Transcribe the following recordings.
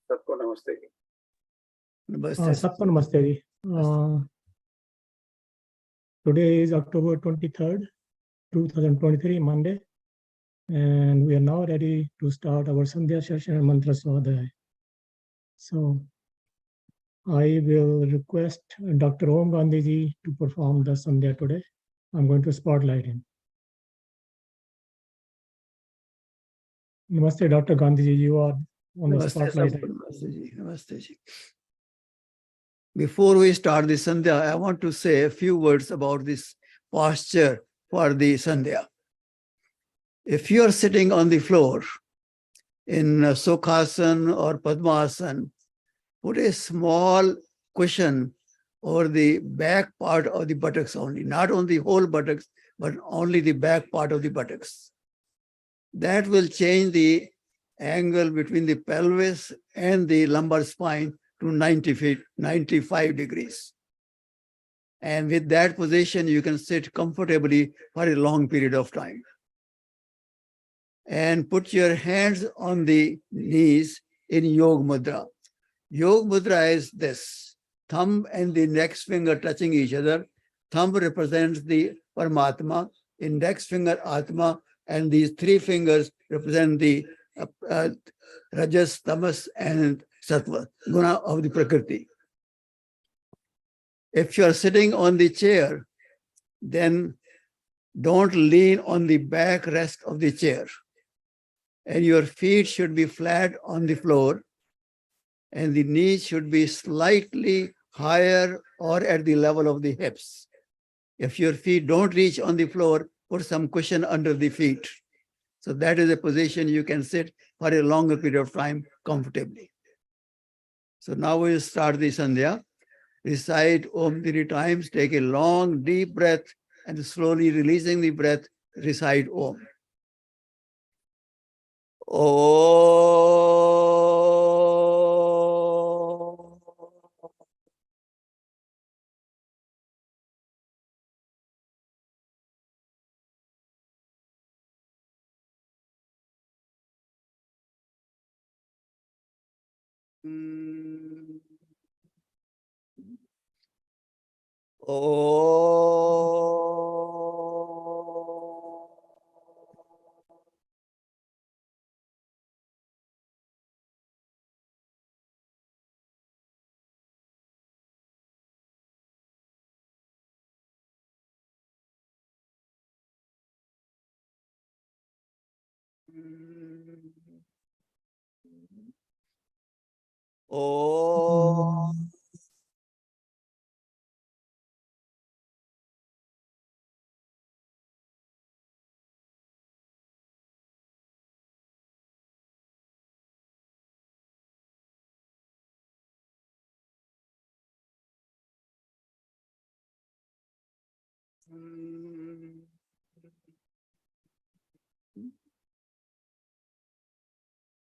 सबको नमस्ते जी। सबको नमस्ते जी। Today is October 23rd, 2023, Monday, and we are now ready to start our Sandhya session and Mantra Swadhyaya. So, I will request Dr. Om Gandhi ji to perform the Sandhya today. I'm going to spotlight him. Namaste, Dr. Gandhi ji. You are on the spotlight. Namaste ji. Namaste ji. Before we start the Sandhya, I want to say a few words about this posture for the Sandhya. If you are sitting on the floor in Sukhasana or Padmasana, put a small cushion over the back part of the buttocks only, not on the whole buttocks, but only the back part of the buttocks. That will change the angle between the pelvis and the lumbar spine to 95 degrees. And with that position, you can sit comfortably for a long period of time. And put your hands on the knees in Yoga Mudra. Yoga Mudra is this: thumb and the next finger touching each other. Thumb represents the Paramatma, index finger Atma, and these three fingers represent the Rajas, Tamas, and Sattva, Guna of the Prakriti. If you are sitting on the chair, then don't lean on the backrest of the chair. And your feet should be flat on the floor, and the knees should be slightly higher or at the level of the hips. If your feet don't reach on the floor, put some cushion under the feet. So that is a position you can sit for a longer period of time comfortably. So now we will start the Sandhya. Recite Om 3 times, take a long deep breath, and slowly releasing the breath, recite Om. Om.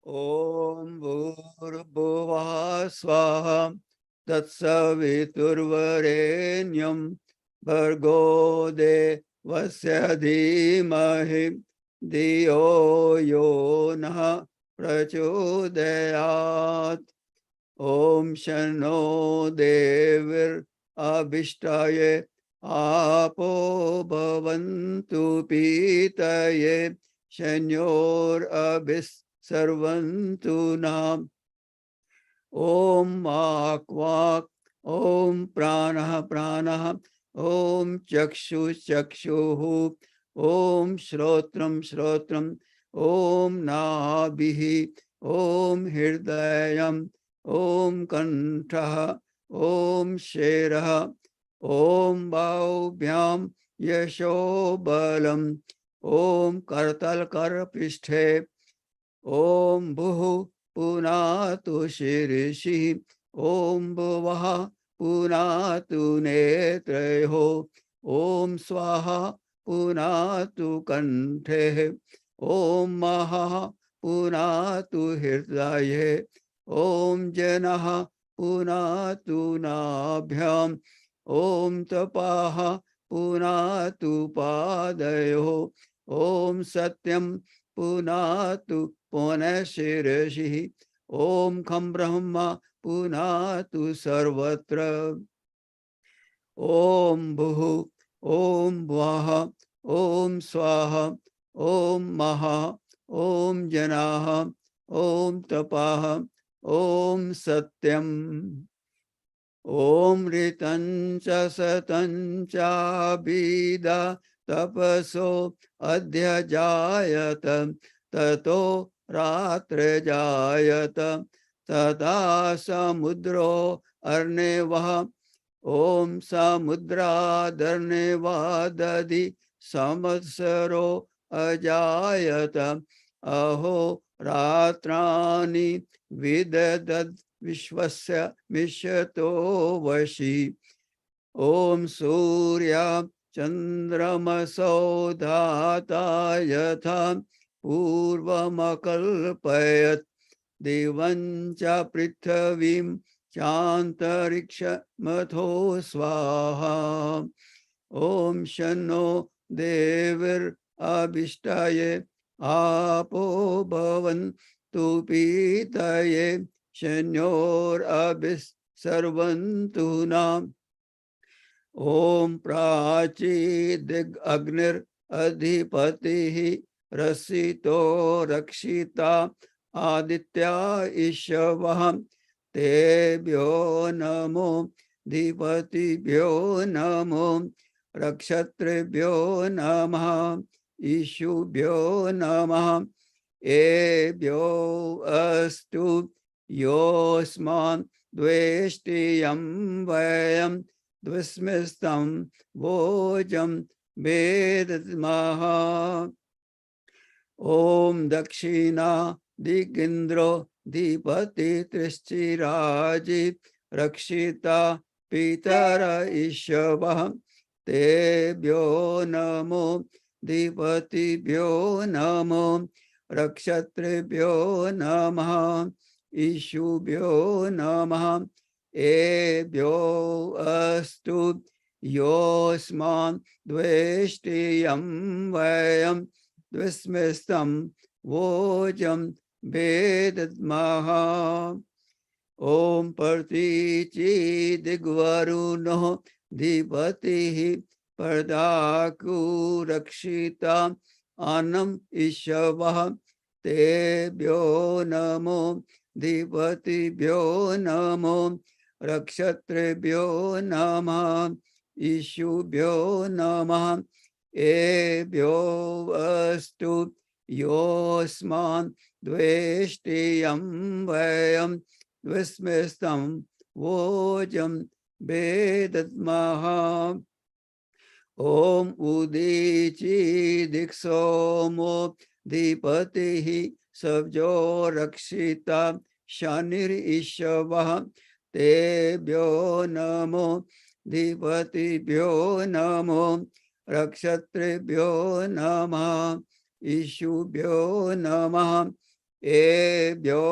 Om Bhurabhuvah Swaha Tatsaviturvarenyam Bhargo Devasya Dhimahi Dhiyo Yo Nah Prachodayat. Om Shano Devir Abhishtaye Apo Bhavantu Pitaye Shanyor Abhis Sarvantu Nam. Om Akvak, Om Prana Prana, Om Chakshu Chakshu, Om Shrotram Shrotram, Om Nabhihi, Om Hirdayam, Om Kantha, Om Sheraha, Om Bhaubhyam यशो बलम् ॐ करतल कर पृष्ठे ॐ भुः पुनातु शीर्षि ॐ भुवः पुनातु नेत्रयोः ॐ स्वाहा पुनातु कण्ठे ॐ महः पुनातु हृदये ॐ जनः पुनातु नाभ्यां ॐ तपाः पुनातु पादयोः ॐ सत्यं पुनातु पुनशिरसि ॐ खं ब्रह्म पुनातु सर्वत्र ॐ भुः ॐ भुवः ॐ स्वाहा ॐ महः ॐ जनाः ॐ तपाः ॐ सत्यम् ॐ ऋतं च सतं चाभिद तपसो अद्य जायत ततो रात्र जायत तथा समुद्रो अर्णवः ॐ समुद्रादर्णवादधि संवत्सरो अजायत अहो रात्राणि विदधत् विश्वस्य मिषतो वशि ॐ सूर्य चन्द्रमसो धाता यथा पूर्वमकल्पयत् दिवं च पृथिवीं चान्तरिक्षमथो स्वाहा ॐ शन्नो देवीरभिष्टाये आपो भवन्तु पीतये शन्योरभिस्सर्वन्तु नाम ॐ प्राचीदिग्अग्निरधिपतिः रसितो रक्षिता आदित्या ईशवः तेभ्यो नमो धीपतिभ्यो नमो नक्षत्रेभ्यो नमः ईशुभ्यो नमः एभ्यो अस्तु योऽस्मान् द्वेष्टियं वयं द्विस्मिस्तं भोजं वेदद्मः ॐ दक्षिणा दिगिन्द्रो धीपति त्रिश्चिराजि रक्षिता पितर ईशवः तेभ्यो नमो धीपतिभ्यो नमो नक्षत्रेभ्यो नमः ईशुभ्यो नमः एभ्यो अस्तु योऽस्मान् द्वेष्टियं वयं द्विस्मिस्तं भोजं वेदद्मः ॐ प्रतीचिदिग्वरुणो धीपतिः पर्दाकु रक्षिता अन्नम् ईशवः तेभ्यो नमो धीपतिभ्यो नमो नक्षत्रेभ्यो नमः ईशुभ्यो नमः एभ्यो अस्तु योऽस्मान् द्वेष्टियं वयं द्विस्मिस्तं भोजं वेदद्मः ॐ उदीचि दिक्सोमो धीपतिः सब्जो रक्षिता शनिरीशवः तेभ्यो नमो धीपतिभ्यो नमो नक्षत्रेभ्यो नमः ईशुभ्यो नमः एभ्यो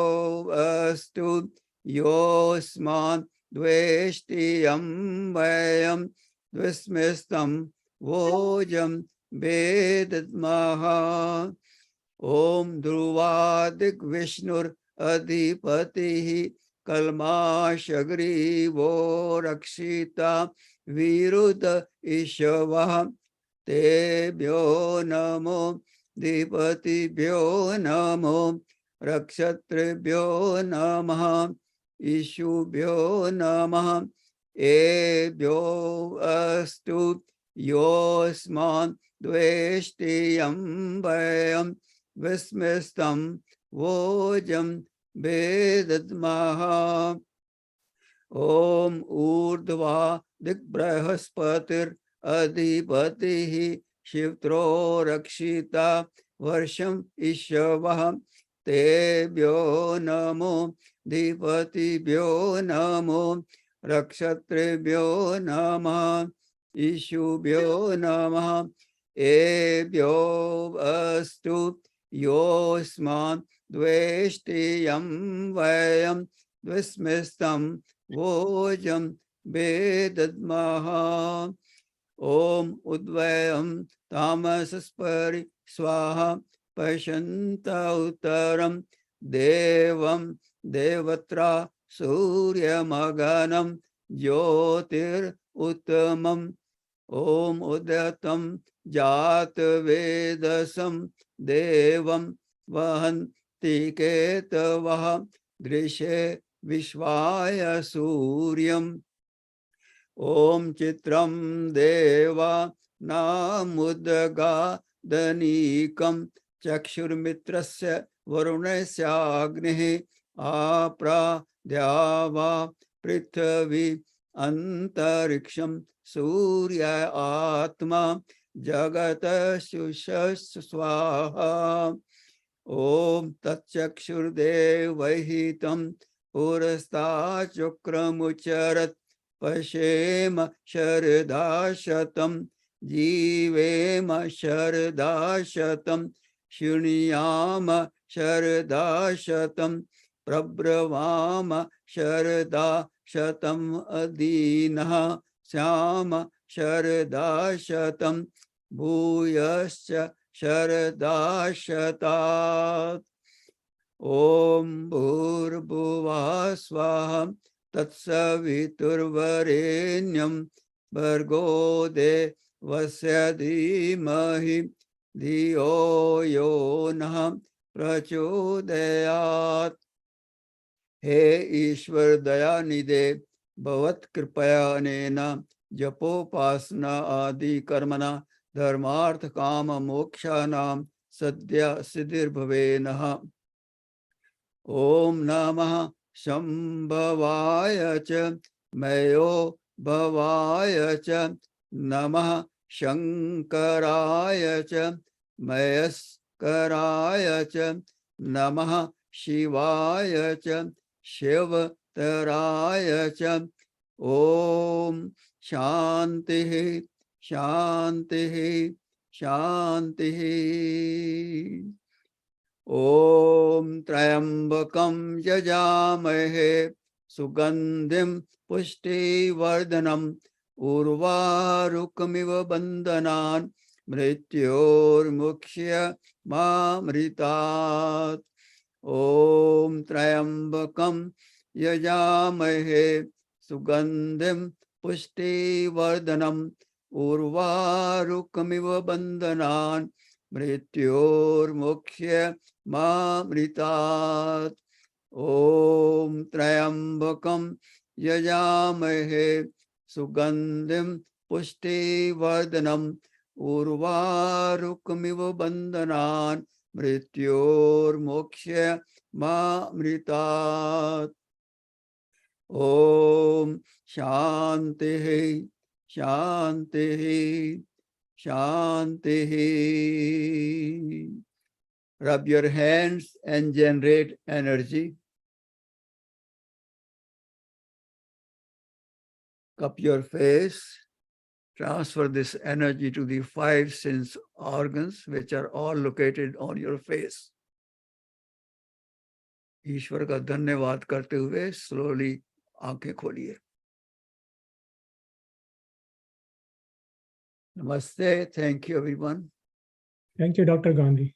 अस्तु योऽस्मान् द्वेष्टियं वयं द्विस्मिस्तं भोजं वेदद्मः ॐ ध्रुवादिग्विष्णुरधिपतिः कल्माशग्रीवो रक्षिता विरुद्ध ईशवः तेभ्यो नमो धीपतिभ्यो नमो नक्षत्रेभ्यो नमः ईशुभ्यो नमः एभ्यो अस्तु योऽस्मान् द्वेष्टियं वयं द्विस्मिस्तं भोजं वेदद्मः ॐ ऊर्ध्वा दिग्बृहस्पतिर् अधिपतिः शिवत्रो रक्षिता वर्षम् ईशवः तेभ्यो नमो अधिपतिभ्यो नमो रक्षत्रेभ्यो नमः ईशुभ्यो नमः एभ्यो अस्तु योऽस्मान् द्वेष्टियं वयं द्विस्मिस्तं भोजं वेदद्मः ॐ उद्वयं तामसस्परि स्वाहा पश्यन्त उत्तरं देवं देवत्रा सूर्यमगनं ज्योतिरुत्तमम् ॐ उदयतं जातवेदसं देवं वहन्ति केतवः दृशे विश्वाय सूर्यम् ॐ चित्रं देवा नामुद्गादनीकं चक्षुर्मित्रस्य वरुणस्याग्निः आप्राद्यावा पृथ्वी अन्तरिक्षं सूर्य आत्मा जगतः स्वाहा ॐ तच्चक्षुर्देवहितं पुरस्ताच्चक्रमुच्चरत् पश्येम शरदाशतं जीवेम शरदाशतं शृणुयाम शरदाशतं प्रब्रवाम शरदाशतम् अदीनः स्याम शरदाशतं भूयश्च शरदाशतात् ॐ भूर्भुवः स्वः तत्सवितुर्वरेण्यं भर्गो देवस्य धीमहि धियो यो नः प्रचोदयात् हे ईश्वर दयानिधे भवत्कृपया अनेन जपोपासना आदि कर्मणा धर्मार्थ काम मोक्षाणां सद्य सिद्धिर्भवे नः ॐ नमः शंभवाय च मयो भवाय च नमः शंकराय च मयस्कराय च नमः शिवाय च शिवतराय च ॐ शान्तिः शान्तिः शान्तिः ॐ त्र्यम्बकं यजामहे सुगन्धिं पुष्टिवर्धनम् उर्वारुकमिव बन्धनान् मृत्योर्मुक्ष्यमामृतात् ॐ त्र्यम्बकं यजामहे सुगन्धिं पुष्टिवर्धनम् उर्वारुकमिव बन्धनान् मृत्योर्मुक्ष्यमामृतात् ॐ त्र्यम्बकं यजामहे सुगन्धिं पुष्टिवर्धनम् उर्वारुकमिव बन्धनान् मृत्योर्मुक्ष्यमामृतात् ॐ शान्तिः शान्तिः शान्तिः Rub your hands and generate energy. Cup your face. Transfer this energy to the 5 sense organs, which are all located on your face. ईश्वर का धन्यवाद करते हुए slowly आंखें खोलिए. Namaste. Thank you, everyone. Thank you, Dr. Gandhi.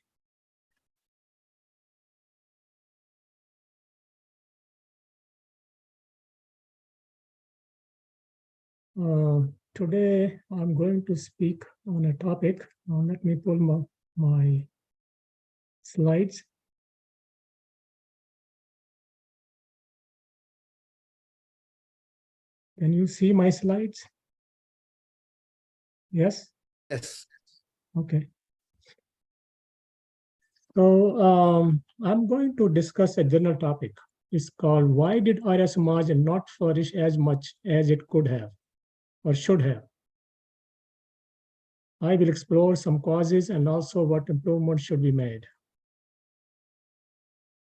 Today, I'm going to speak on a topic. Let me pull my slides. Can you see my slides? Yes? Yes. Okay. So I'm going to discuss a general topic. It's called, why did Arya Samaj not flourish as much as it could have or should have? I will explore some causes and also what improvements should be made.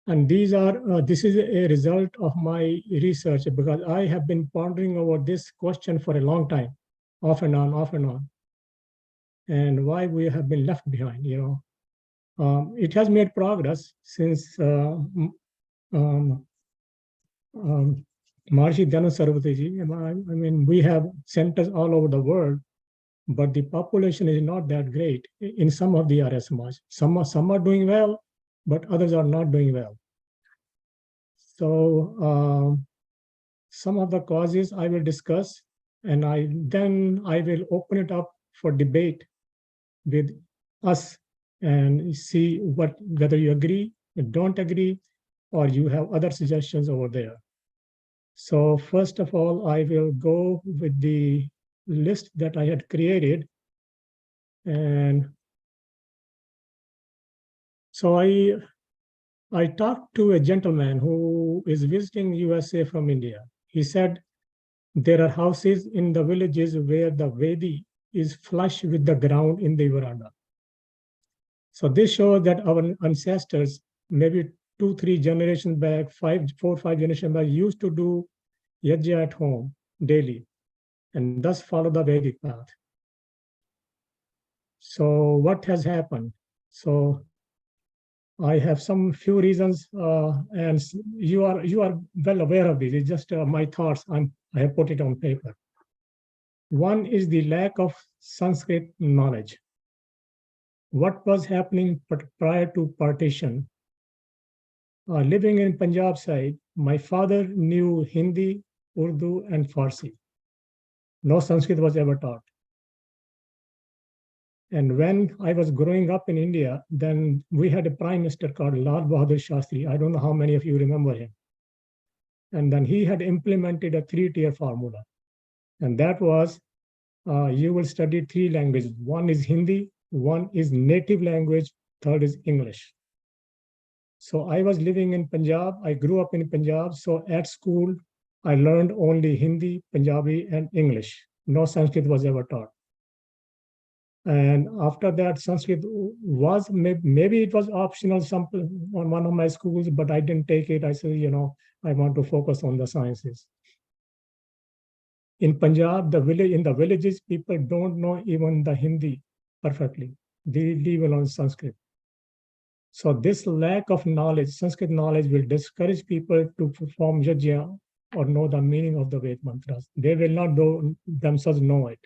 And this is a result of my research because I have been pondering over this question for a long time, off and on, and why we have been left behind, it has made progress since Maharishi Dhyana Saraswati. I mean, we have centers all over the world, but the population is not that great in some of the Arya Samaj. Some are doing well, but others are not doing well. So some of the causes I will discuss, and then I will open it up for debate with us and see whether you agree, you don't agree, or you have other suggestions over there. So first of all, I will go with the list that I had created. And so I talked to a gentleman who is visiting USA from India. He said there are houses in the villages where the Vaidik is flush with the ground in the veranda. So this shows that our ancestors, maybe 2-3 generations back, 4-5 generations back, used to do yajna at home daily, and thus follow the Vedic path. So what has happened? So I have some few reasons, and you are well aware of this. It's just my thoughts. I have put it on paper. One is the lack of Sanskrit knowledge. What was happening prior to partition? Living in Punjab side, my father knew Hindi, Urdu, and Farsi. No Sanskrit was ever taught. And when I was growing up in India, then we had a prime minister called Lal Bahadur Shastri. I don't know how many of you remember him. And then he had implemented a 3-tier formula. And that was, you will study 3 languages. One is Hindi, one is native language, third is English. So I was living in Punjab. I grew up in Punjab. So at school, I learned only Hindi, Punjabi, and English. No Sanskrit was ever taught. And after that, Sanskrit was, maybe it was optional on one of my schools, but I didn't take it. I said, I want to focus on the sciences. In Punjab, in the villages, people don't know even the Hindi perfectly. They leave alone Sanskrit. So this lack of knowledge, Sanskrit knowledge, will discourage people to perform yajna or know the meaning of the Ved mantras. They will not themselves know it.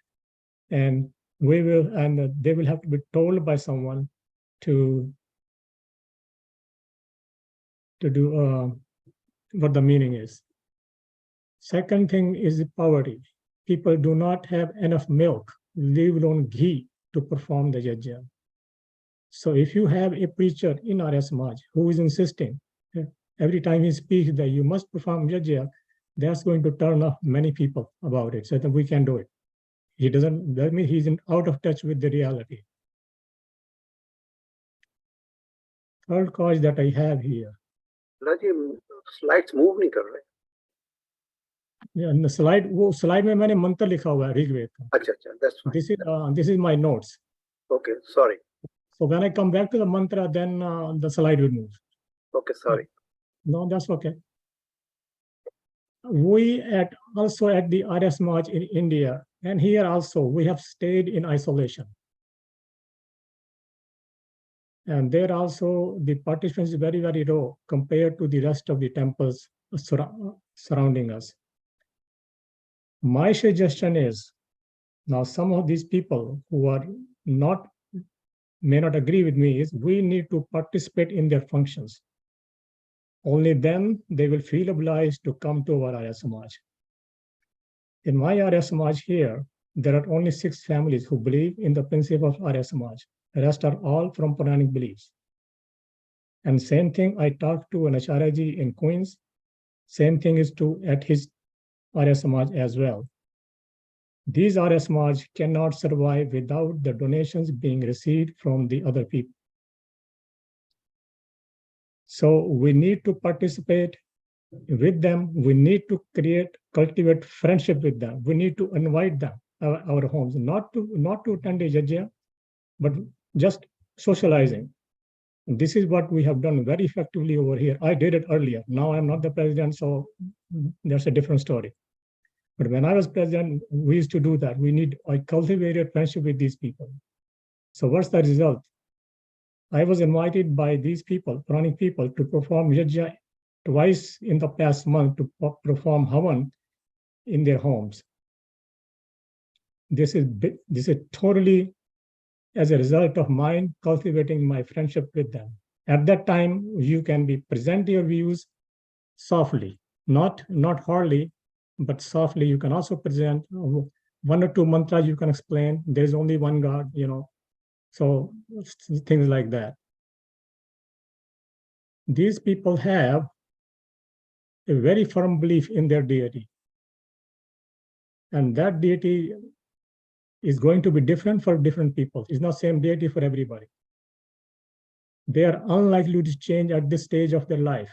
And they will have to be told by someone to do what the meaning is. Second thing is poverty. People do not have enough milk, leave alone ghee, to perform the yajna. So if you have a preacher in Arya Samaj who is insisting every time he speaks that you must perform yajna, that's going to turn off many people about it, so that we can do it. That means he's out of touch with the reality. Third cause that I have here. Raji, slides move नहीं कर रहे. Yeah, slide में मैंने मंत्र लिखा हुआ है ऋग्वेद का. अच्छा, that's fine. This is my notes. Okay, sorry. So when I come back to the mantra, then the slide will move. Okay, sorry. No, that's okay. We also at the Arya Samaj in India, and here also, we have stayed in isolation. And there also, the participation is very, very low compared to the rest of the temples surrounding us. My suggestion is, now some of these people who are may not agree with me, is we need to participate in their functions. Only then they will feel obliged to come to our Arya Samaj. In my Arya Samaj here, there are only 6 families who believe in the principle of Arya Samaj. The rest are all from Puranic beliefs. And same thing, I talked to an Acharya-ji in Queens. Same thing is true at his Arya Samaj as well. These Arya Samaj cannot survive without the donations being received from the other people. So we need to participate with them. We need to cultivate friendship with them. We need to invite them. our homes, not to attend a yajna, but just socializing. This is what we have done very effectively over here. I did it earlier. Now I'm not the president, so that's a different story. But when I was president, we used to do that. I cultivated friendship with these people. So what's the result? I was invited by these people, Puranic people, to perform yajna twice in the past month, to perform havan in their homes. This is totally as a result of mine cultivating my friendship with them. At that time, you can present your views softly, not hardly, but softly. You can also present one or two mantras you can explain. There's only one God, so things like that. These people have a very firm belief in their deity. And that deity is going to be different for different people. It's not same deity for everybody. They are unlikely to change at this stage of their life.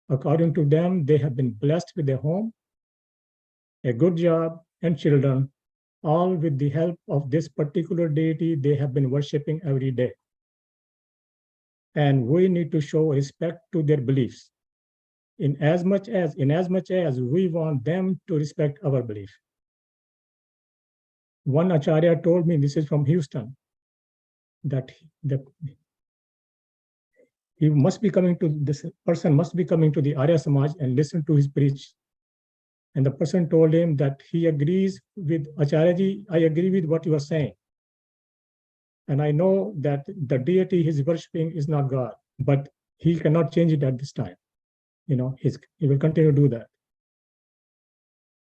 According to them, they have been blessed with a home, a good job, and children, all with the help of this particular deity they have been worshiping every day. And we need to show respect to their beliefs in as much as we want them to respect our belief. One Acharya told me, this is from Houston, that he must be coming to, this person must be coming to the Arya Samaj and listen to his preach. And the person told him that he agrees with Acharyaji, I agree with what you are saying. And I know that the deity he's worshipping is not God, but he cannot change it at this time. He will continue to do that.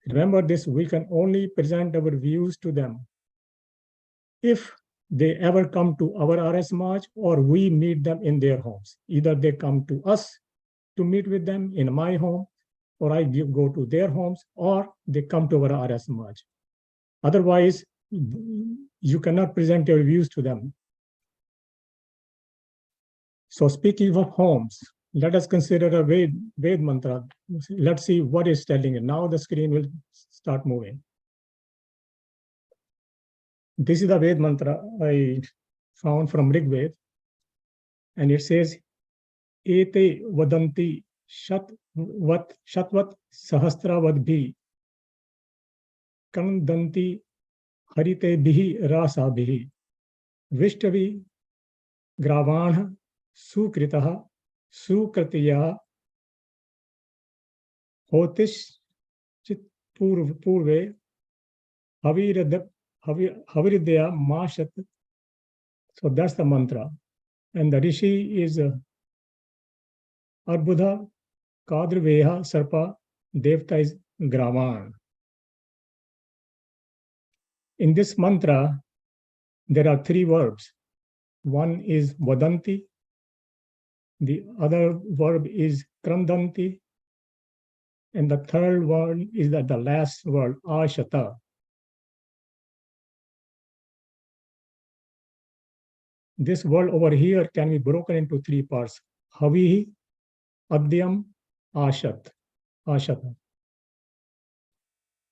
Remember this, we can only present our views to them if they ever come to our Arya Samaj or we meet them in their homes. Either they come to us to meet with them in my home, or I go to their homes, or they come to our Arya Samaj. Otherwise, you cannot present your views to them. So speaking of homes, let us consider a Ved mantra. Let's see what it's telling you. Now the screen will start moving. This is the Ved mantra I found from Rig Ved. And it says, Ete vadanti shatvat sahasravad bhi kandanti harite bihi rasa bihi vishtavi gravanha sukritaha sukritiya hotish chit purve haviridya mashat. So that's the mantra. And the Rishi is Arbudha Kadrveha Sarpa, Devta is Gravan. In this mantra, there are three verbs. One is Vadanti, the other verb is Krandanti, and the third word is the last word, Ashata. This word over here can be broken into three parts. Havihi, Adyam, Ashat. Ashata.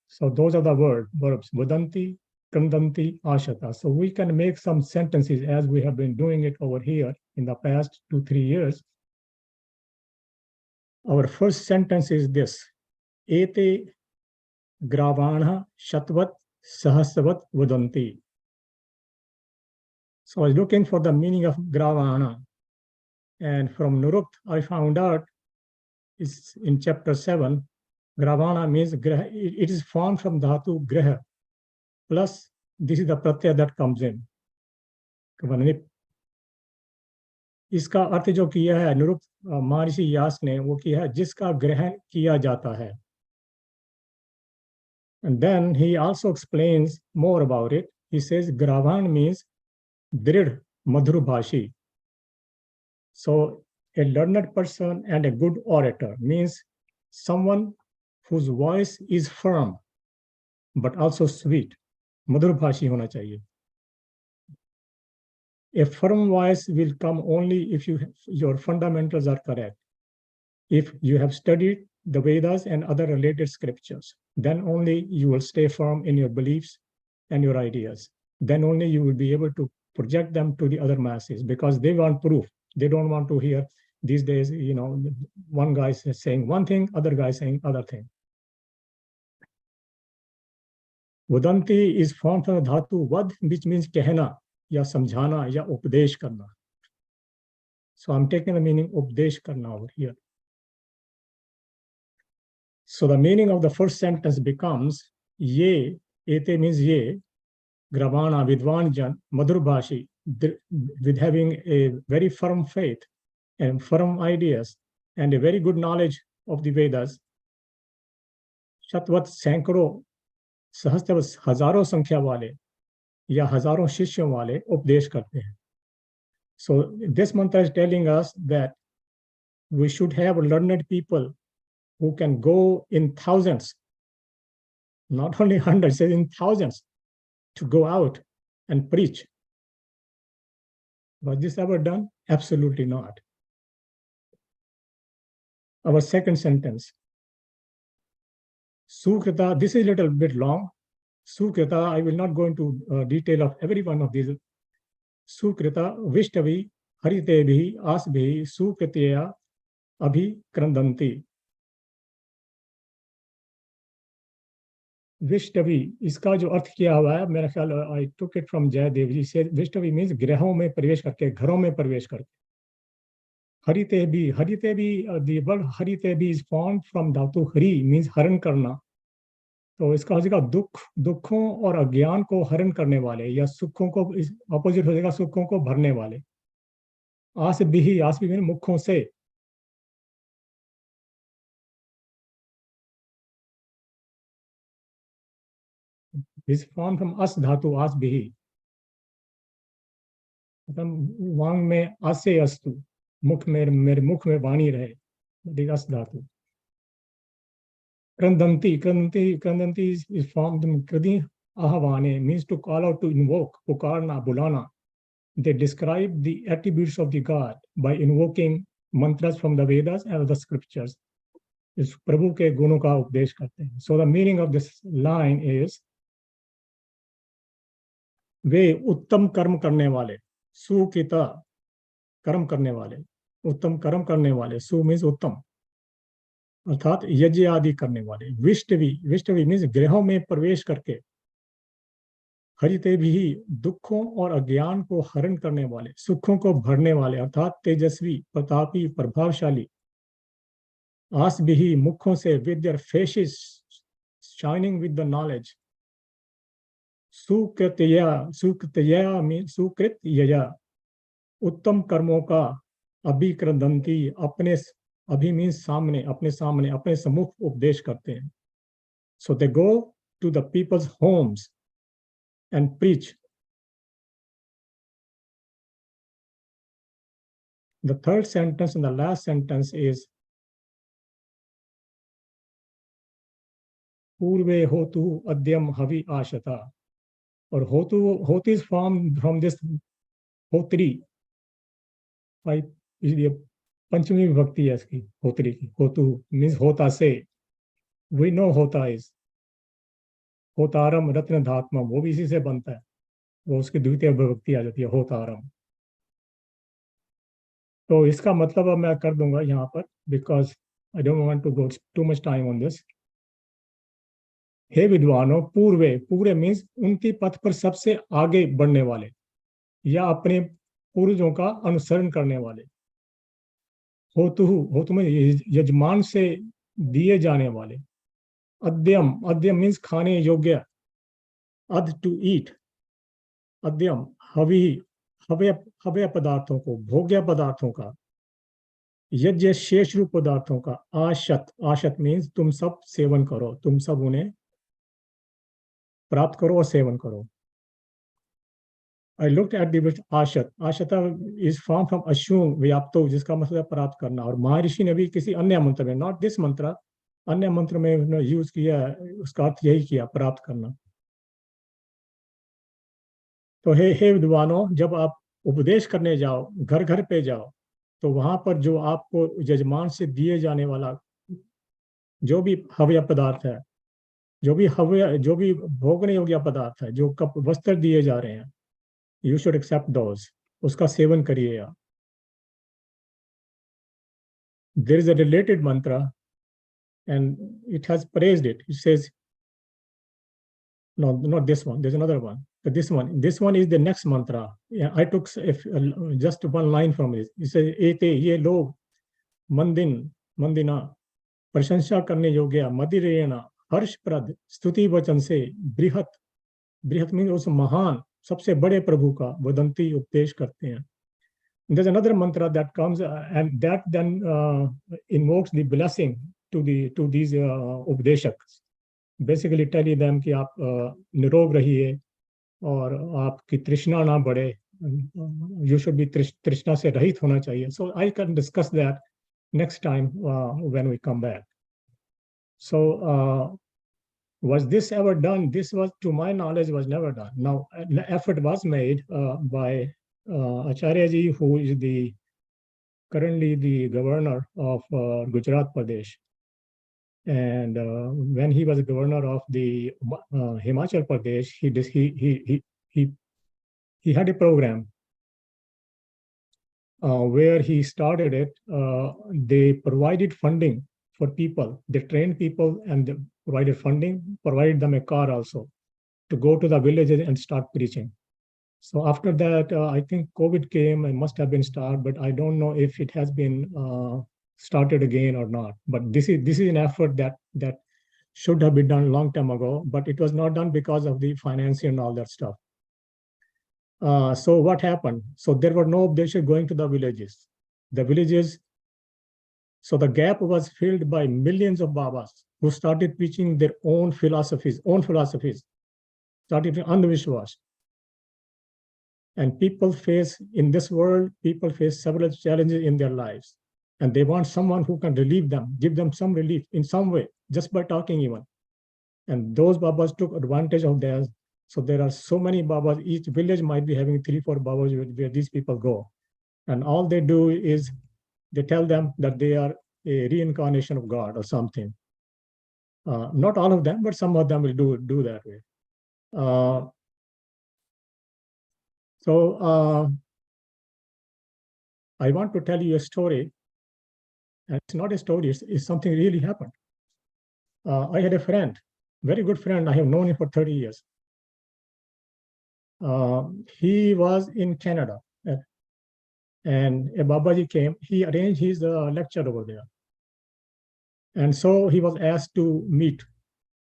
So those are the verbs, Vadanti, Kandanti, Ashata. So we can make some sentences as we have been doing it over here in the past 2-3 years. Our first sentence is this: Ete Gravanha Shatvat Sahasvat Vadanti. So I was looking for the meaning of Gravana. And from Nurukt, I found out it's in chapter 7. Gravana means it is formed from Dhatu Graha. Plus, this is the pratyaya that comes in. इसका अर्थ जो किया है निरुक्त महर्षि यास ने वो किया है जिसका ग्रहण किया जाता है. And then he also explains more about it. He says Gravan means Drid Madhurabhashi. So a learned person and a good orator means someone whose voice is firm but also sweet. Madhurabhashi hona chahiye. A firm voice will come only if your fundamentals are correct. If you have studied the Vedas and other related scriptures, then only you will stay firm in your beliefs and your ideas. Then only you will be able to project them to the other masses, because they want proof. They don't want to hear these days, one guy is saying one thing, other guy saying other thing. Vadanti is formed from the dhatu vad, which means कहना या समझाना या उपदेश करना. So I'm taking the meaning उपदेश करना over here. So the meaning of the first sentence becomes ye, ete means ye, gravana, vidwan jan, madhurbhashi, with having a very firm faith and firm ideas and a very good knowledge of the Vedas. Shatvat सैकड़ों सहस्त्र हजारों संख्या वाले या हजारों शिष्यों वाले उपदेश करते हैं. So this mantra is telling us that we should have learned people who can go in thousands, not only hundreds, in thousands, to go out and preach. Was this ever done? Absolutely not. Our second sentence. Sukrita, this is a little bit long. Sukrita, I will not go into detail of every one of these. Sukrita, Vishtavi, Haritebhi, Asbhi, Sukritya, Abhi, Krandanti. Vishtavi, इसका जो अर्थ किया हुआ है, मेरा ख्याल, I took it from Jayadev ji, said Vishtavi means ग्रहों में प्रवेश करके, घरों में प्रवेश करके. Haritebi, the word Haritebi is formed from धातु हरि, means हरण करना. तो इसका हो जाएगा दुखों और अज्ञान को हरण करने वाले, या सुखों को, ऑपोजिट हो जाएगा सुखों को भरने वाले. आस भी मुखों से. Is formed from as धातु, आस भी. मतलब वांग में आसे अस्तु, मुख में, मेरे मुख में वाणी रहे, अस धातु. Krandanti is formed from kradi ahavane, means to call out, to invoke, pukarna, bulana. They describe the attributes of the God by invoking mantras from the Vedas and the scriptures. इस प्रभु के गुणों का उपदेश करते हैं. So the meaning of this line is, वे उत्तम कर्म करने वाले, सुकृता कर्म करने वाले, उत्तम कर्म करने वाले, सु मीन्स उत्तम, अर्थात यज्ञ आदि करने वाले. विष्टवी मीन्स ग्रहों में प्रवेश करके, हरिते भी दुखों और अज्ञान को हरण करने वाले, सुखों को भरने वाले, अर्थात तेजस्वी, प्रतापी, प्रभावशाली. आस भी मुखों से, with their faces shining with the knowledge. सुकृतया मीन्स सुकृतया, उत्तम कर्मों का, अभिक्रदंती, अपने, अभि मीन्स सामने, अपने सामने, अपने सम्मुख उपदेश करते हैं. So they go to the people's homes and preach. The third sentence and the last sentence is Purve hotu adyam havi ashata. Or hotu is formed from this hotri. पंचमी विभक्ति है इसकी, होत्री की. होतु मीन्स होता से. We know होता is होतारम रत्न धात्मा, वो भी इसी से बनता है, वो उसकी द्वितीय विभक्ति आ जाती है, होतारम. तो इसका मतलब अब मैं कर दूंगा यहाँ पर, because I don't want to go too much time on this. हे विद्वानों, पूर्वे मीन्स उनके पथ पर सबसे आगे बढ़ने वाले, या अपने पूर्वजों का अनुसरण करने वाले. होतु में यजमान से दिए जाने वाले. अद्यम मीन्स खाने योग्य, अध टू ईट. अद्यम हव्य पदार्थों को, भोग्य पदार्थों का. यज्ञ शेष रूप पदार्थों का. आशत मीन्स तुम सब सेवन करो, तुम सब उन्हें प्राप्त करो और सेवन करो. I looked at the word आशत. आशता is formed from assume व्याप्तो, जिसका मतलब प्राप्त करना. और महर्षि ने भी किसी अन्य मंत्र में, नॉट दिस मंत्र, अन्य मंत्र में यूज किया, उसका अर्थ यही किया, प्राप्त करना. तो हे विद्वानों, जब आप उपदेश करने जाओ, घर घर पे जाओ, तो वहां पर जो आपको यजमान से दिए जाने वाला जो भी हव्य पदार्थ है, जो भी भोगने योग्य पदार्थ है, जो कप वस्त्र दिए जा रहे हैं, यू शुड एक्सेप्ट दोज, उसका सेवन करिए आप. There is a related mantra, and it has praised it. It says, no, not this one. There's another one. But this one is the next mantra. Yeah, I took just one line from it. It says, "Ete ye log mandina प्रशंसा करने योग्य मदिरेण हर्षप्रद स्तुति वचन से बृहत mean उस महान सबसे बड़े प्रभु का वदंती उपदेश करते हैं." There's another mantra that comes and that then invokes the blessing to these उपदेशक, basically telling them कि आप निरोग रहिए और आपकी तृष्णा ना बढ़े, you should be तृष्णा से रहित होना चाहिए. So I can discuss that next time when we come back. So was this ever done? This was, to my knowledge, was never done. Now, an effort was made by Acharya ji, who is currently the governor of Gujarat Pradesh. And when he was governor of the Himachal Pradesh, he had a program where he started it. They provided funding for people. They trained people and they provided funding, provided them a car also to go to the villages and start preaching. So after that, I think COVID came and must have been started, but I don't know if it has been started again or not. But this is an effort that should have been done a long time ago, but it was not done because of the financing and all that stuff. So what happened? So there were no updates going to the villages. So the gap was filled by millions of Babas who started preaching their own philosophies, started in Andhvishwas. And in this world, people face several challenges in their lives. And they want someone who can relieve them, give them some relief in some way, just by talking even. And those Babas took advantage of that. So there are so many Babas, each village might be having 3-4 Babas where these people go. And all they do is they tell them that they are a reincarnation of God or something. Not all of them, but some of them will do that way. So I want to tell you a story. And it's not a story, it's something really happened. I had a friend, very good friend. I have known him for 30 years. He was in Canada. And a Babaji came, he arranged his lecture over there. And so he was asked to meet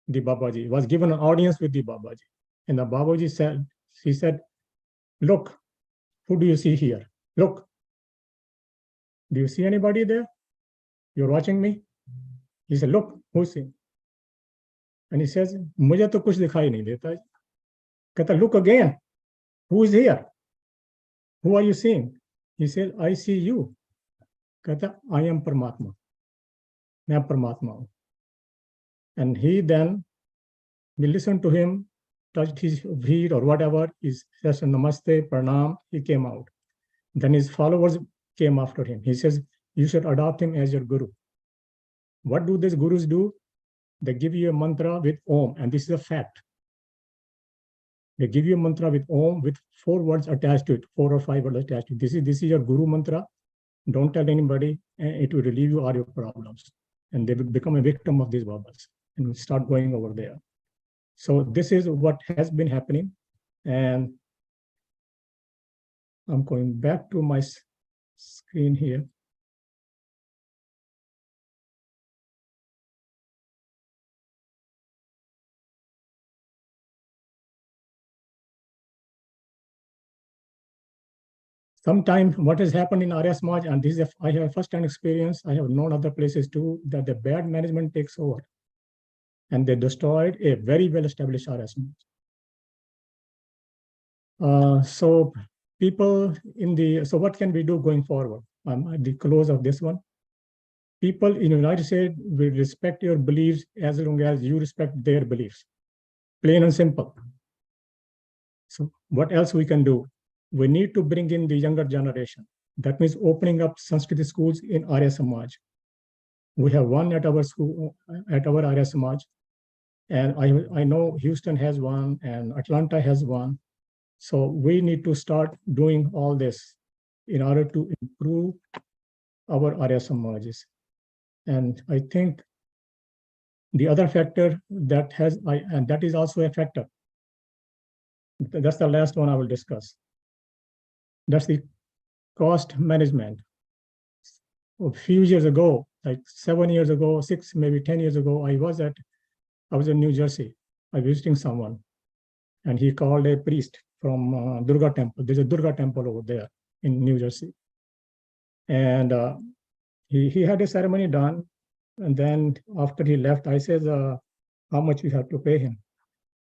the Babaji, was given an audience with the Babaji. And the Babaji said, "Look, who do you see here? Look, do you see anybody there? You're watching me?" He said, "Look, who's he?" And he says, "Mujhe to kuch dikhai nahi deta." Kehta, "Look again, who is here? Who are you seeing?" He said, "I see you." Kehta, "I am Paramatma. Main Paramatma hu." And he then, we listened to him, touched his feet or whatever, he says, "Namaste, Pranam," he came out. Then his followers came after him. He says, "You should adopt him as your guru." What do these gurus do? They give you a mantra with Om, and this is a fact. They give you a mantra with Om with 4 words attached to it, 4 or 5 words attached to it. This is your guru mantra. Don't tell anybody, and it will relieve you all your problems. And they will become a victim of these Babas and will start going over there. So this is what has been happening. And I'm going back to my screen here. Sometimes what has happened in Arya Samaj, and this is I have a first-hand experience, I have known other places too, that the bad management takes over and they destroyed a very well-established Arya Samaj. So what can we do going forward? At the close of this one, people in the United States will respect your beliefs as long as you respect their beliefs. Plain and simple. So what else we can do? We need to bring in the younger generation. That means opening up Sanskrit schools in Arya Samaj. We have one at our school, at our Arya Samaj. And I know Houston has one and Atlanta has one. So we need to start doing all this in order to improve our Arya Samajas. And I think the other factor that and that is also a factor. That's the last one I will discuss. That's the cost management. A few years ago, like 7 years ago, 6, maybe 10 years ago, I was in New Jersey. I was visiting someone, and he called a priest from Durga Temple. There's a Durga Temple over there in New Jersey. And he had a ceremony done. And then after he left, I said, how much you have to pay him?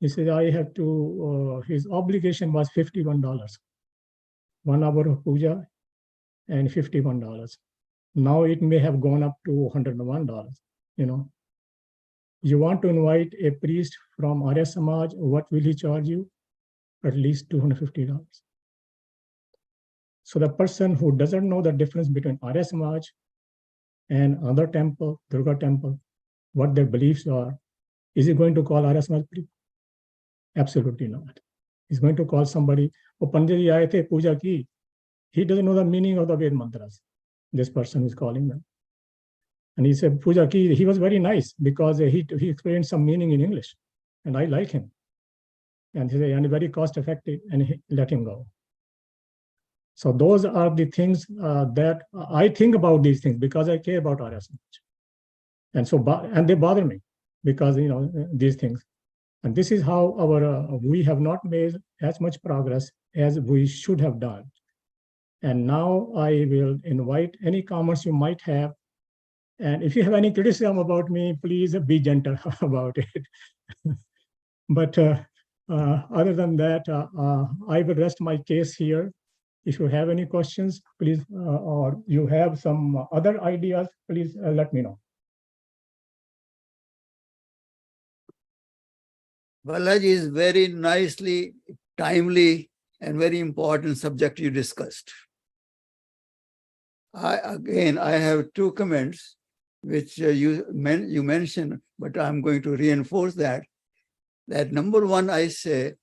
He said, I have to, his obligation was $51. 1 hour of puja and $51. Now it may have gone up to $101, you know. You want to invite a priest from Arya Samaj, what will he charge you? At least $250. So the person who doesn't know the difference between Arya Samaj and other temple, Durga temple, what their beliefs are, is he going to call Arya Samaj priest? Absolutely not. He's going to call somebody, oh, Pandit ji aaye the, puja ki. He doesn't know the meaning of the Ved mantras. This person is calling them. And he said, puja ki. He was very nice because he explained some meaning in English. And I like him. And he said, and very cost effective, and he let him go. So those are the things that I think about these things because I care about Arya Samaj. And so, and they bother me because, you know, these things. And this is how we have not made as much progress as we should have done. And now I will invite any comments you might have. And if you have any criticism about me, please be gentle about it. But other than that, I will rest my case here. If you have any questions, please, or you have some other ideas, please let me know. Bhalla ji is very nicely, timely, and very important subject you discussed. I have 2 comments which you mentioned, but I'm going to reinforce that. That number 1, I say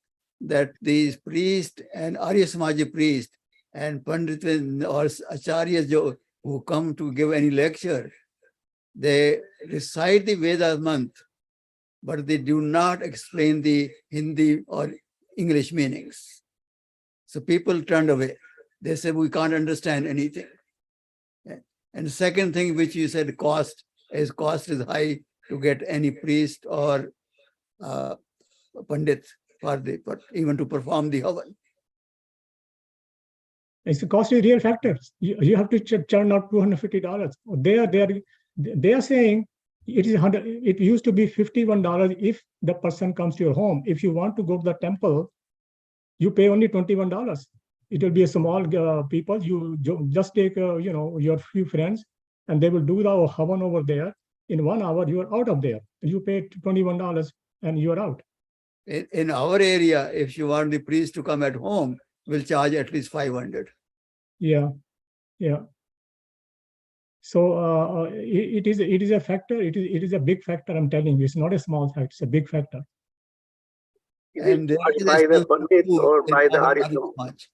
that these priests and Arya Samaji priests and Pandit or Acharyas who come to give any lecture, they recite the Vedas month, but they do not explain the Hindi or English meanings. So people turned away. They said, we can't understand anything. And the second thing which you said, cost is high to get any priest or Pandit for even to perform the Havan. It's the cost is real factors. You have to churn out $250. They are saying it is it used to be $51 if the person comes to your home. If you want to go to the temple, you pay only $21. It will be a small people. You just take your few friends, and they will do the Havan over there. In 1 hour, you are out of there. You pay $21 and you are out. In our area, if you want the priest to come at home, we'll charge at least 500. Yeah. So it is a factor. It is a big factor. I'm telling you, it's not a small factor. It's a big factor. And by the Pandit or by the Arya Samaj?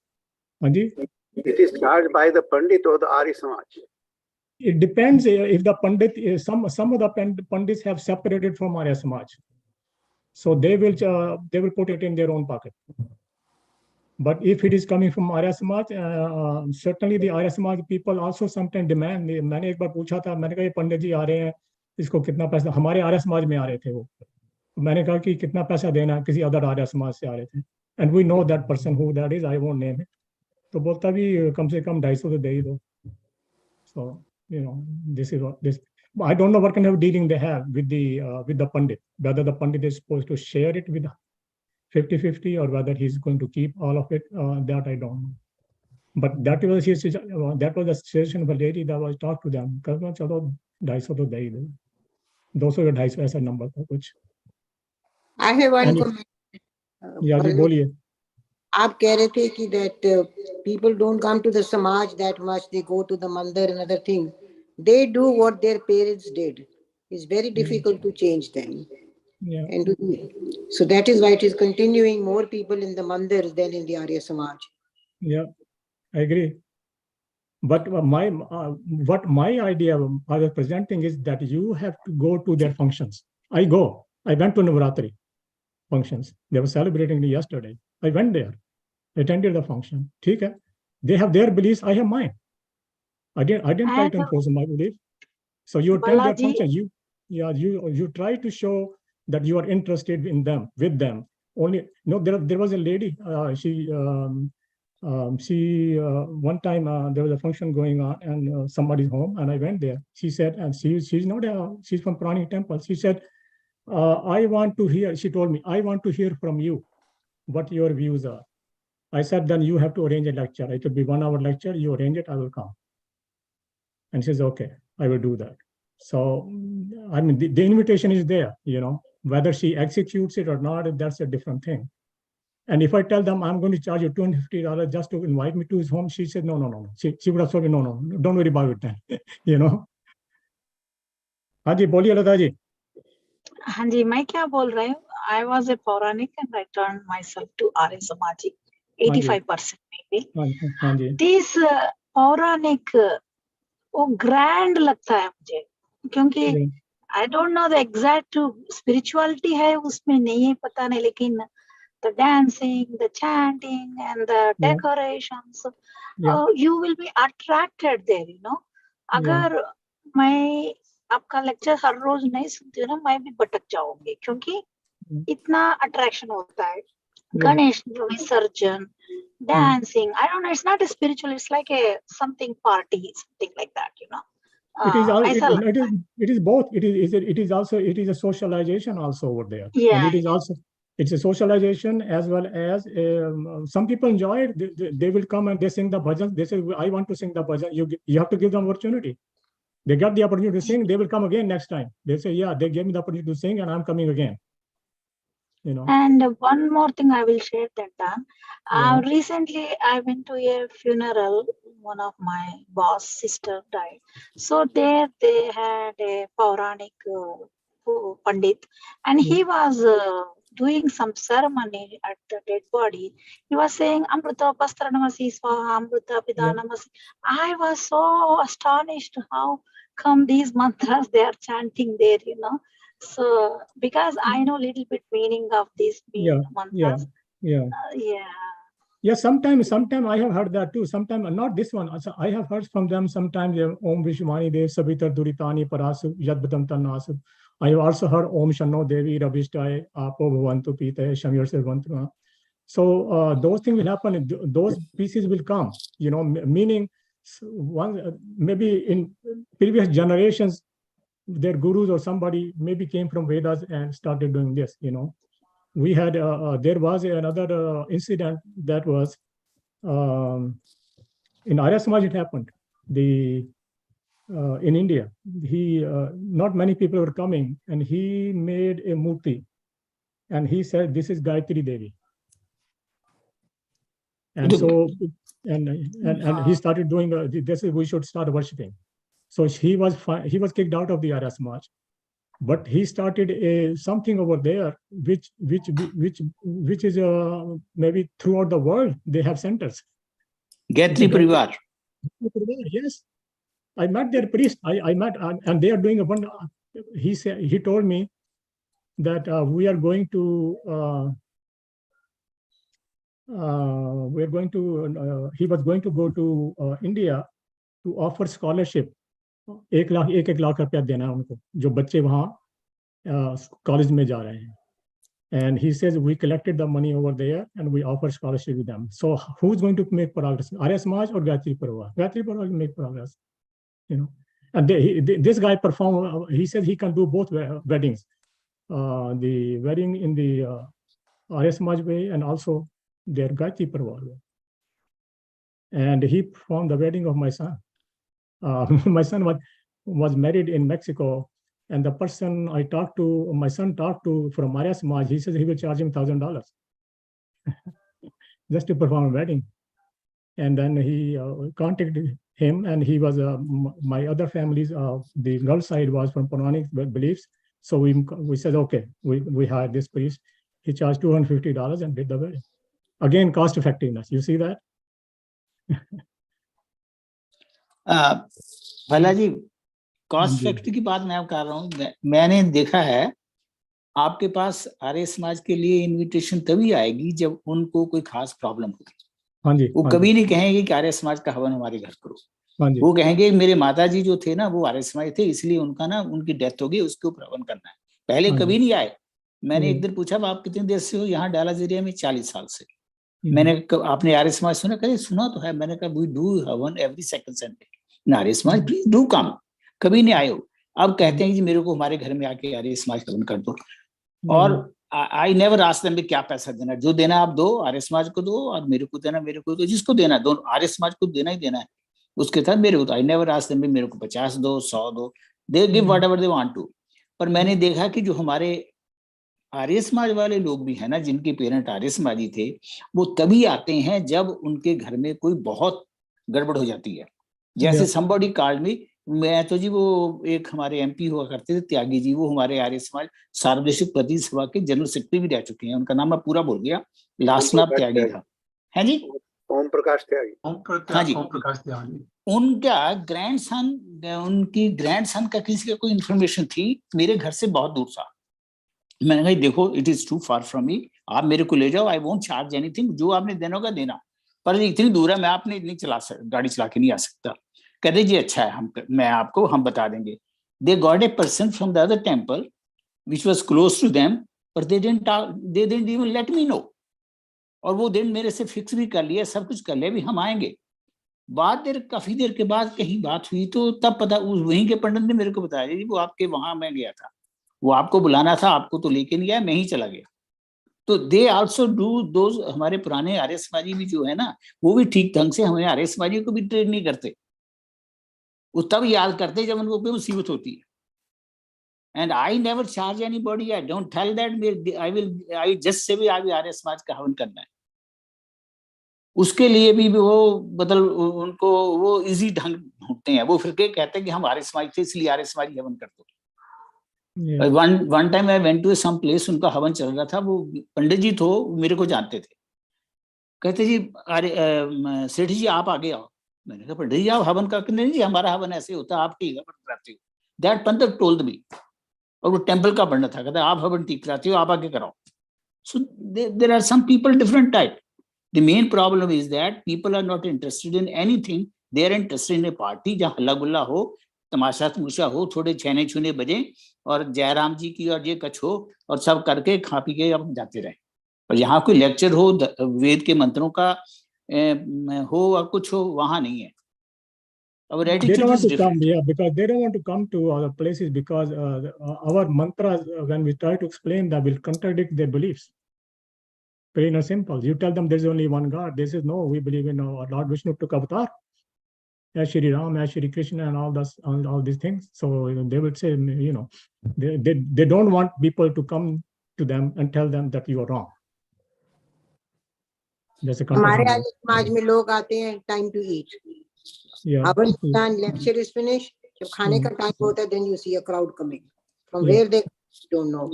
Anji? It is charged by the Pandit or the Arya Samaj? It depends if the Pandit is, some of the Pandits have separated from Arya Samaj. So they will put it in their own pocket. But if it is coming from Arya Samaj, certainly the Arya Samaj people also sometimes demand. मैंने एक बार पूछा था, मैंने कहा ये पंडित जी आ रहे हैं, इसको कितना पैसा, हमारे आर्य समाज में आ रहे थे वो, मैंने कहा कि कितना पैसा देना है, किसी अदर आर्य समाज से आ रहे थे, and we know that person who that is, I won't name it. तो बोलता भी कम से कम 250 तो दे ही दो. So this is what this. I don't know what kind of dealing they have with the pandit, whether the pandit is supposed to share it with 50-50 or whether he's going to keep all of it, that I don't know. But that was the situation of a lady that was talked to them. Chalo 250 to de do. 200 या 250 ऐसा number था कुछ. I have one comment. Yeah, जी बोलिए. आप कह रहे थे कि that people don't come to the Samaj that much. They go to the mandir and other thing. They do what their parents did. It's very difficult to change them. Yeah. And so that is why it is continuing more people in the mandir than in the Arya Samaj. Yeah, I agree. But what my idea I was presenting is that you have to go to their functions. I went to Navaratri functions. They were celebrating yesterday. I went there, attended the function. Okay. They have their beliefs, I have mine. I didn't try to impose my belief. So you attend their Balaji, function, you try to show that you are interested in them, with them. Only there was a lady, she one time there was a function going on and somebody's home and I went there. She said, and she's from Purani temple. She said, I want to hear, she told me, I want to hear from you what your views are. I said, then you have to arrange a lecture. It will be 1 hour lecture. You arrange it, I will come. And she says, okay, I will do that. So, I mean, the invitation is there, whether she executes it or not, that's a different thing. And if I tell them I'm going to charge you $250 just to invite me to his home, she said, no. She would have told me, no, don't worry about it then, Haji, boliye Lata ji. हाँ जी, मैं क्या बोल रही हूँ? I was a Pauranik and I turned myself to Arya Samaji, 85% maybe. This Pauranik, वो grand लगता है मुझे, क्योंकि I don't know the exact spirituality है उसमें नहीं है, पता नहीं, लेकिन the dancing, the chanting, and the decorations, you will be attracted there, अगर मैं आपका लेक्चर हर रोज नहीं सुनती हूँ ना, मैं भी भटक जाऊंगी, क्योंकि इतना अट्रैक्शन होता है. गणेश विसर्जन, dancing, I don't know, it's not a spiritual, it's like a something party, something like that, It is both. It is a socialization also over there. Yeah. And it's a socialization as well as some people enjoy it. They will come and they sing the bhajan. They say, I want to sing the bhajan. You have to give them opportunity. They got the opportunity to sing. They will come again next time. They say, yeah, they gave me the opportunity to sing and I'm coming again. And one more thing I will share that recently I went to a funeral. One of my boss sister died. So there they had a Pauranik Pandit, and he was doing some ceremony at the dead body. He was saying Amrita Pastra Namasi Swaha, Amrita Pida Namasi. I was so astonished how come these mantras they are chanting there, So because I know little bit meaning of these mantras. Yeah, sometimes I have heard that too. Sometimes not this one. Also, I have heard from them sometimes Om Vishwani Dev Savitar Duritani Parasu Yadbadam Tanasu. I have also heard Om Shanno Devi Rabishtai Apo Bhavantu Pita Shamyar Servantu. So those things will happen. Those pieces will come. Meaning maybe in previous generations, their gurus or somebody maybe came from Vedas and started doing this. We had there was another incident that was in Arya Samaj. It happened. In India, not many people were coming, and he made a murti, and he said, "This is Gayatri Devi." And so, and he started doing this. We should start worshiping. So he was kicked out of the Arya Samaj. But he started something over there, which is maybe throughout the world they have centers. Gayatri Parivar. Yes, I met their priest. I met, and they are doing he told me that we are going to. He was going to go to India to offer scholarship. 1 lakh रुपया देना है उनको जो बच्चे वहाँ college में जा रहे हैं. And he says we collected the money over there and we offer scholarship with them. So who's going to make progress? Arya Samaj or Gayatri Parivar? Gayatri Parivar will make progress, And this guy performed. He said he can do both weddings, the wedding in the Arya Samaj way and also their Gayatri Parivar way. And he performed the wedding of my son. My son was married in Mexico, and the person my son talked to from Arya Samaj, he says he will charge him $1,000 just to perform a wedding. And then he contacted him, and he was my other families. The girl side was from Puranic beliefs, So we said, okay, we hired this priest. He charged $250 and did the wedding. Again, cost effectiveness. You see that? भला जी, cost factor की बात मैं आप कर रहा हूँ, मैंने देखा है आपके पास आर्य समाज के लिए इनविटेशन तभी आएगी जब उनको कोई खास प्रॉब्लम होगी। हाँ जी, वो कभी नहीं कहेंगे कि आर्य समाज का हवन हमारे घर करो। वो कहेंगे मेरे माता जी जो थे ना वो आर्य समाज थे, इसलिए उनका ना उनकी डेथ हो गई, उसके ऊपर हवन करना है। पहले कभी नहीं आए। मैंने एक दिन पूछा आप कितनी देर से हो यहाँ डालाज एरिया में? 40 साल से। मैंने आपने आर्य समाज सुना? कहे सुना तो है। मैंने कहा वी डू हवन every second Sunday. Arya Samaj please do come. कभी नहीं आए हो। अब कहते हैं कि मेरे को हमारे घर में आके आर्य समाज हवन कर दो। और आई नेवर आस्क देम क्या पैसा देना, जो देना आप दो, आर्य समाज को दो, और मेरे को देना मेरे को दो, जिसको देना दोनों, आर्य समाज को देना ही देना है। उसके साथ मेरे को आई नेवर आस्क देम मेरे को 50 दो, 100 दो, they give whatever they want to. पर मैंने देखा कि जो हमारे आर्य समाज वाले लोग भी है ना, जिनके पेरेंट आर्य समाजी थे, वो तभी आते हैं जब उनके घर में कोई बहुत गड़बड़ हो जाती है। जैसे somebody called me, मैं तो जी वो एक हमारे एमपी हुआ करते थे त्यागी जी, वो हमारे आर्य समाज सार्वदेशिक प्रतिनिधि सभा के जनरल सेक्रेटरी भी रह चुके हैं। उनका नाम मैं पूरा भूल गया, लास्ट नाम त्यागी था। है जी, ओम प्रकाश त्यागी। हाँ जी, उनका ग्रैंडसन, उनकी ग्रैंडसन का किसी का कोई इन्फॉर्मेशन थी मेरे घर से बहुत दूर था। मैंने कहा देखो it is too far from me, आप मेरे को ले जाओ, आई वोंट चार्ज एनीथिंग, जो आपने देना होगा देना, पर इतनी दूर है मैं आपने इतनी गाड़ी चला के नहीं आ सकता। कहते जी अच्छा है, हम बता देंगे। They got a person from the other temple which was close to them, पर they didn't even let me know. और वो दिन मेरे से फिक्स भी कर लिया, सब कुछ कर लिया भी हम आएंगे। काफी देर के बाद कहीं बात हुई तो तब पता, वहीं के पंडित ने मेरे को बताया जी वो आपके वहां मैं गया था, वो आपको बुलाना था, आपको तो लेके नहीं आया, मैं ही चला गया। तो दे आल्सो डू दोज। हमारे पुराने आर्य समाजी भी जो है ना, वो भी ठीक ढंग से हमें आर्य समाजी को भी ट्रेड नहीं करते। वो तब याद करते जब उनको कोई मुसीबत होती है। And I never charge anybody, I don't tell that I just say भी आर्य समाज का हवन करना है। उसके लिए भी वो उनको वो इजी ढंग ढूंढते हैं। वो फिर कहते हैं कि हम आर्य समाज थे इसलिए आर्य समाज हवन कर दो। One time I went to some place, उनका हवन चल रहा था, वो पंडित जी तो मेरे को जानते थे। कहते जी अरे सेठ जी आप आगे आओ। मैंने कहा पंडित जी आप हवन करके? नहीं जी हमारा हवन ऐसे होता है, आप ठीक हवन कराते हो। दैट पंडित टोल्ड मी, और वो टेम्पल का पंडित था, कहता आप हवन ठीक कराते हो, आप आगे कराओ। So there are some people different type. The main problem is that people are not interested in anything, they are interested in a party जहाँ हल्ला गुल्ला हो, तमाशा तमुशा हो, थोड़े छेने छूने बजे, और जयराम जी की और ये कछ हो, और सब करके खा पी के अब जाते रहे। और यहाँ कोई लेक्चर हो, वेद के मंत्रों का हो और कुछ हो, वहां नहीं है। Our attitude they don't want is to different. come, yeah, because they don't want to come to other places because our mantras, when we try to explain that, will contradict their beliefs. Plain and simple. You tell them there's only one God. They say, no, we believe in Lord Vishnu took avatar, as Shri Ram, as Shri Krishna, and all these things. So they would say, they don't want people to come to them and tell them that you are wrong. हमारे आज समाज में लोग आते हैं time to eat, हवन done, lecture is finished, जब खाने का टाइम होता है then you see a crowd coming from where they don't know.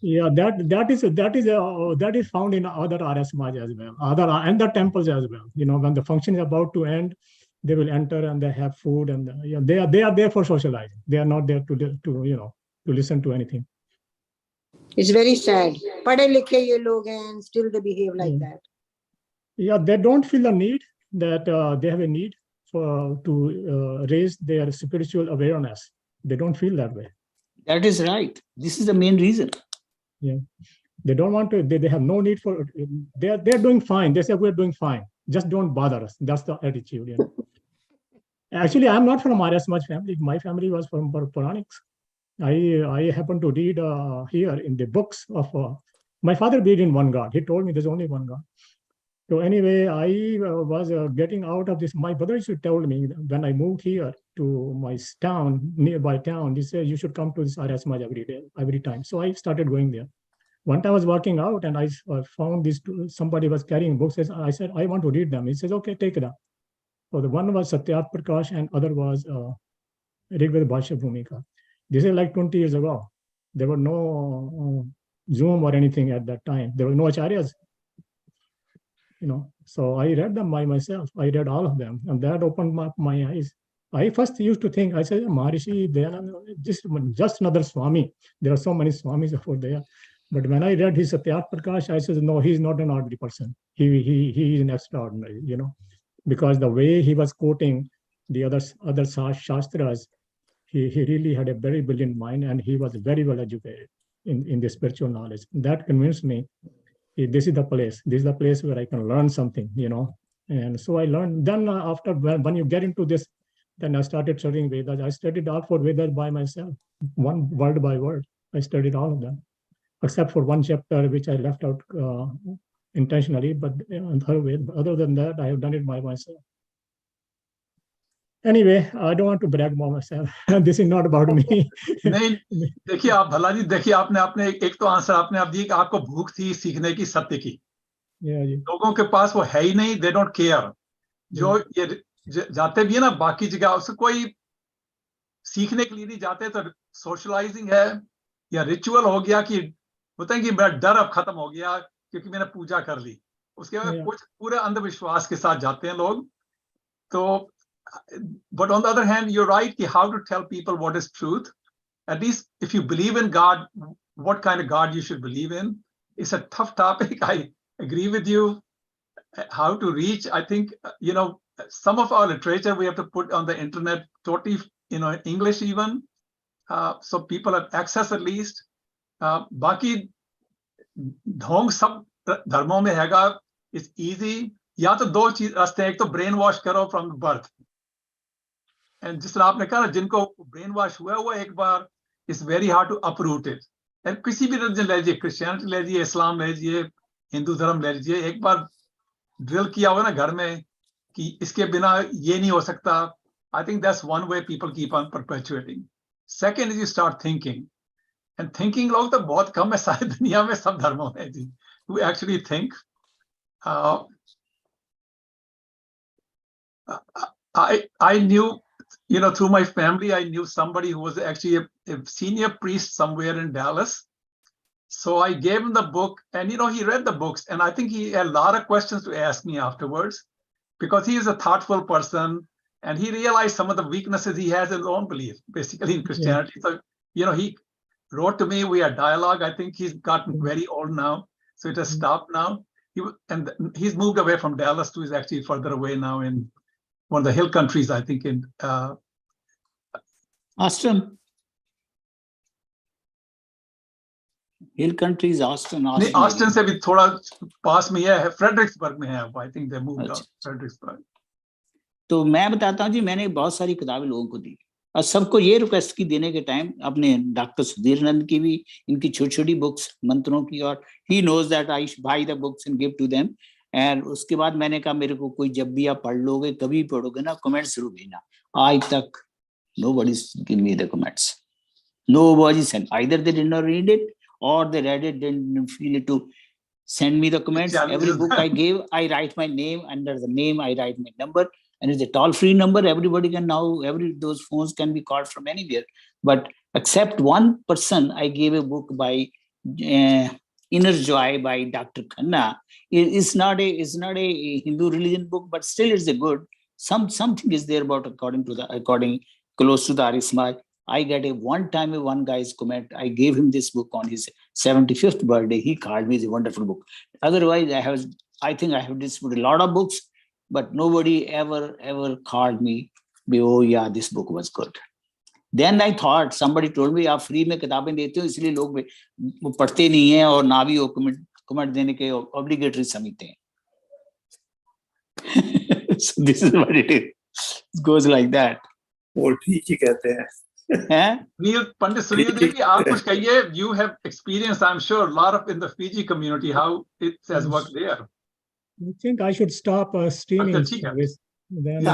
Yeah, that is found in other Arya Samaj as well, and the temples as well. When the function is about to end, they will enter and they have food, and they are there for socializing. They are not there to listen to anything. It's very sad. पढ़े लिखे ये लोग हैं and still they behave like that. Yeah, they don't feel the need that they have a need to raise their spiritual awareness. They don't feel that way. That is right. This is the main reason. Yeah, they don't want to. They have no need for. They're doing fine. They say we're doing fine. Just don't bother us. That's the attitude. Actually, I'm not from Arya Samaj family. My family was from Puranics. I happen to read here in the books of. My father believed in one God. He told me there's only one God. So anyway, I was getting out of this. My brother used to tell me when I moved here to my town, nearby town, he said, you should come to this Arya Samaj every time. So I started going there. One time I was walking out and I found somebody was carrying books. I said, I want to read them. He says, okay, take it up. So the one was Satyat Prakash and other was Rigved Bhashya Bhumika. This is like 20 years ago. There were no Zoom or anything at that time. There were no acharyas. So I read them by myself. I read all of them, and that opened up my eyes. I first used to think, I said, Maharishi, they are just another Swami. There are so many Swamis over there. But when I read his Satyat Prakash, I said, no, he's not an ordinary person. He is an extraordinary, because the way he was quoting the other Shastras, he really had a very brilliant mind, and he was very well educated in the spiritual knowledge. That convinced me, this is the place. This is the place where I can learn something, And so I learned. Then after, when you get into this, then I started studying Vedas. I studied all 4 Vedas by myself, one word by word. I studied all of them, except for one chapter which I left out intentionally. But other than that, I have done it by myself. Anyway, I don't want to brag about myself. This is not about me. नहीं, देखिए आप भल्ला जी, देखिए आपने एक तो answer आपने आप दी कि आपको भूख थी सीखने की, सत्य की। लोगों के पास वो है ही नहीं, they don't care। जो ये जाते भी है ना बाकी जगह, उससे कोई सीखने के लिए नहीं जाते, तो सोशलाइजिंग है या रिचुअल हो गया कि होता है कि मेरा डर अब खत्म हो गया क्योंकि मैंने पूजा कर ली, उसके बाद कुछ पूरे अंधविश्वास के साथ जाते हैं लोग। तो but on the other hand, you're right, how to tell people what is truth. At least if you believe in God, what kind of God you should believe in. It's a tough topic. I agree with you. How to reach, I think, some of our literature we have to put on the internet totally, in English even, so people have access at least. Baki dhong sab dharmon mein hega, it's easy. या तो 2 चीज रास्ते हैं, एक तो brain wash करो from birth, and जिस तरह आपने कहा जिनको ब्रेन वॉश हुआ वो एक बार, it's very hard to uproot it. And किसी भी रिलीजन ले लीजिए, क्रिश्चियनिटी ले लीजिए, इस्लाम ले लीजिए, हिंदू धर्म ले लीजिए, एक बार ड्रिल किया हुआ ना घर में कि इसके बिना ये नहीं हो सकता, I think that's one way people keep on perpetuating. Second is you start thinking, and thinking लोग तो बहुत कम है सारी दुनिया में, सब धर्मों में जी, who actually think. I knew, through my family, I knew somebody who was actually a senior priest somewhere in Dallas. So I gave him the book, and he read the books, and I think he had a lot of questions to ask me afterwards, because he is a thoughtful person, and he realized some of the weaknesses he has in his own belief, basically in Christianity. So, he wrote to me, we had dialogue. I think he's gotten very old now, so it has stopped now. He's moved away from Dallas to, he's actually further away now in one of the hill countries, I think in Austin. Hill countries, Austin. Austin से भी थोड़ा पास में है, Fredericksburg में है, I think they moved out Fredericksburg. तो मैं बताता हूँ जी, मैंने बहुत सारी किताबें लोगों को दी, और सबको ये रिक्वेस्ट की देने के टाइम, अपने डॉक्टर सुधीर नंद की भी, इनकी छोटी छोटी बुक्स मंत्रों की, और he knows that I buy the books and give to them. And उसके बाद मैंने कहा मेरे को कोई जब भी आप पढ़ लोगे, कभी पढ़ोगे ना, कमेंट जरूर भेजना। आज तक nobody give me the comments. Nobody sent. Either they did not read it, or they read it, didn't feel it to send me the comments. Every book I gave, I write my name, under the name I write my number, and it's a toll-free number. Everybody can now, those phones can be called from anywhere. But except one person, I gave a book by Inner Joy by Dr. Khanna. It's not a Hindu religion book, but still it's a good. Something is there about according close to the Arya Samaj. I get one guy's comment. I gave him this book on his 75th birthday. He called me, it's a wonderful book. Otherwise, I think I have distributed a lot of books, but nobody ever called me, oh yeah, this book was good. Then I thought, somebody told me, आप free में किताबें देते हो, इसलिए लोग पढ़ते नहीं हैं, और ना भी वो comment देने के obligatory समझते हैं। So this is what it is. It goes like that. वो ठीक ही कहते हैं। Pandit Sunil Devi, आप कुछ कहिए, you have experience, I'm sure, a lot of in the Fiji community, how it has worked there. I think I should stop streaming service. Then